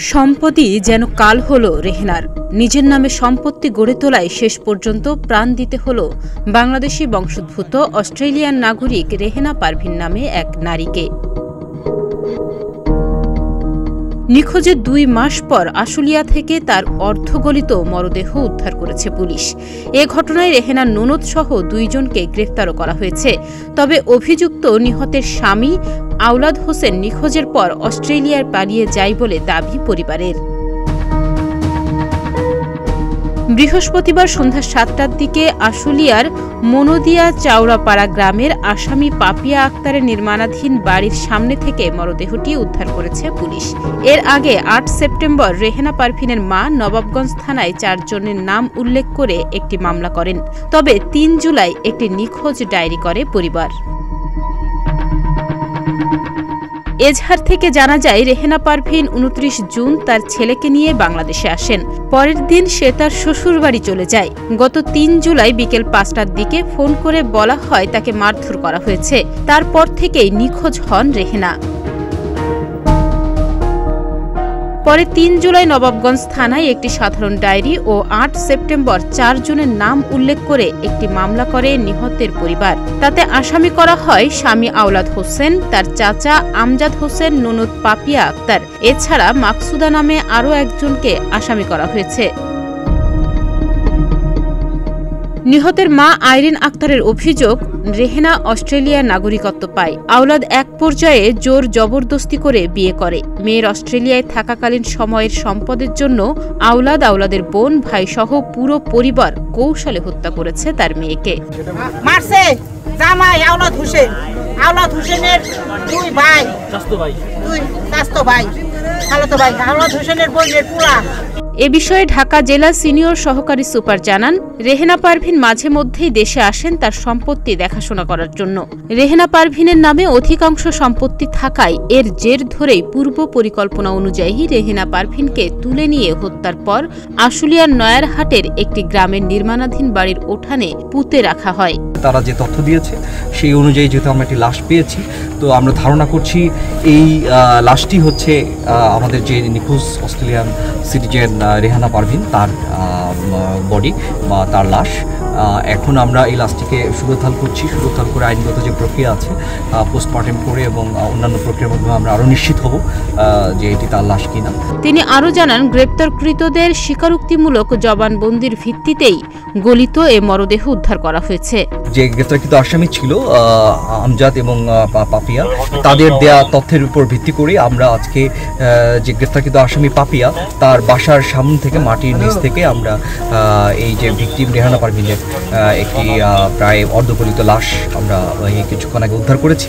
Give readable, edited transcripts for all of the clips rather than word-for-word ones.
সম্পদই যেন কাল হলো রেহেনার। নিজের নামে সম্পত্তি গড়ে তোলায় শেষ পর্যন্ত প্রাণ দিতে হলো বাংলাদেশি বংশোদ্ভূত অস্ট্রেলিয়ান নাগরিক রেহেনা পারভীন নামে এক নারীকে। নিখোঁজের ২ মাস পর আশুলিয়া থেকে তার অর্ধগলিত মরদেহ উদ্ধার করেছে পুলিশ। এ ঘটনায় রেহেনার ননদ সহ ২ জনকে গ্রেফতারও করা হয়েছে। তবে অভিযুক্ত নিহতের স্বামী আওলাদ হোসেন নিখোঁজের পর অস্ট্রেলিয়ায় পালিয়ে যায় বলে দাবি পরিবারের। বৃহস্পতিবার সন্ধ্যা ৭টার দিকে আশুলিয়ার মনোদিয়া চাওড়াপাড়া গ্রামের আসামি পাপিয়া আক্তারের নির্মাণাধীন বাড়ির সামনে থেকে মরদেহটি উদ্ধার করেছে পুলিশ। এর আগে ৮ সেপ্টেম্বর রেহেনা পারভীনের মা নবাবগঞ্জ থানায় ৪ জনের নাম উল্লেখ করে একটি মামলা করেন। তবে ৩ জুলাই একটি নিখোঁজ ডায়েরি করে পরিবার। এজাহার থেকে জানা যায় রেহেনা পারভীন ২৯ জুন তার ছেলেকে নিয়ে বাংলাদেশে আসেন। পরের দিন সে তার শ্বশুরবাড়ি চলে যায়। গত ৩ জুলাই বিকেল ৫টার দিকে ফোন করে বলা হয় তাকে মারধর করা হয়েছে। তারপর থেকেই নিখোঁজ হন রেহেনা। পরে ৩ জুলাই নবাবগঞ্জ থানায় একটি সাধারণ ডায়েরি ও ৮ সেপ্টেম্বর ৪ জনের নাম উল্লেখ করে একটি মামলা করে নিহতের পরিবার। তাতে আসামি করা হয় স্বামী আওলাদ হোসেন, তার চাচা আমজাদ হোসেন, ননদ পাপিয়া আক্তার। এছাড়া মাকসুদা নামে আরও একজনকে আসামি করা হয়েছে। নিহতের মা আইরিন আক্তারের অভিযোগ, রেহেনা অস্ট্রেলিয়ার নাগরিকত্ব পায়। আওলাদ এক পর্যায়ে জোর জবরদস্তি করে বিয়ে করে। মেয়ের অস্ট্রেলিয়ায় থাকাকালীন সময়ের সম্পদের জন্য আওলাদের বোন, ভাই সহ পুরো পরিবার কৌশলে হত্যা করেছে তার মেয়েকে। মারছে জামাই আওলাদ হোসেনের 2 ভাই, চাচতো ভাই, খালাতো ভাই, আওলাদ হোসেনের বোনের পুরা। এ বিষয়ে ঢাকা জেলা সিনিয়র সহকারী সুপার জানান, রেহেনা পারভীন মাঝে মধ্যেই দেশে আসেন তার সম্পত্তি দেখাশোনা করার জন্য। রেহেনা পারভীনের নামে অধিকাংশ সম্পত্তি থাকায় এর জের ধরেই পূর্ব পরিকল্পনা অনুযায়ী রেহেনা পারভীনকে তুলে নিয়ে হত্যার পর আশুলিয়ার নয়ারহাটের একটি গ্রামের নির্মাণাধীন বাড়ির উঠানে পুঁতে রাখা হয়। তারা যে তথ্য দিয়েছে সেই অনুযায়ী যেহেতু আমরা একটি লাশ পেয়েছি, তো আমরা ধারণা করছি এই লাশটি হচ্ছে আমাদের যে নিখোঁজ অস্ট্রেলিয়ান সিটিজেন রেহানা পারভীন তার বডি বা তার লাশ। এখন আমরা এই লাশটিকে সুরতহাল করছি। সুরতহাল করে আইনগত যে প্রক্রিয়া আছে পোস্টমর্টেম করে এবং অন্যান্য প্রক্রিয়ার মাধ্যমে আমরা আরও নিশ্চিত হব যে এটি তার লাশ কিনা। তিনি আরও জানান, গ্রেপ্তারকৃতদের স্বীকারোক্তিমূলক জবানবন্দির ভিত্তিতেই গলিত এ মরদেহ উদ্ধার করা হয়েছে। যে গ্রেপ্তারকৃত আসামি ছিল আমজাদ এবং পাপিয়া, তাদের দেয়া তথ্যের উপর ভিত্তি করে আমরা আজকে যে গ্রেপ্তারকৃত আসামি পাপিয়া তার বাসার সামনে থেকে মাটির নিচ থেকে আমরা এই যে ভিকটিম রেহানা পারভীনের একটি প্রায় অর্ধগলিত লাশ আমরা কিছুক্ষণ আগে উদ্ধার করেছি।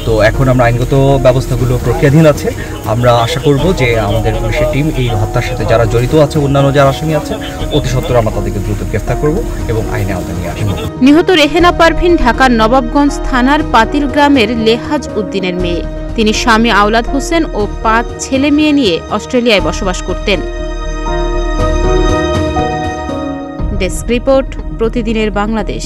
তো এখন আমরা আইনগত ব্যবস্থাগুলো প্রক্রিয়াধীন আছে। আমরা আশা করব যে আমাদের পুলিশের টিম এই হত্যার সাথে যারা জড়িত আছে, অন্যান্য যারা আসামি আছে, অতি সত্বর আমরা তাদেরকে দ্রুত গ্রেফতার করব এবং আইনে আওতায় নিয়ে আসব। নিহত রেহেনা পারভীন ঢাকার নবাবগঞ্জ থানার পাতিল গ্রামের লেহাজ উদ্দিনের মেয়ে। তিনি স্বামী আওলাদ হোসেন ও 5 ছেলে মেয়ে নিয়ে অস্ট্রেলিয়ায় বসবাস করতেন। ডেস্ক রিপোর্ট, প্রতিদিনের বাংলাদেশ।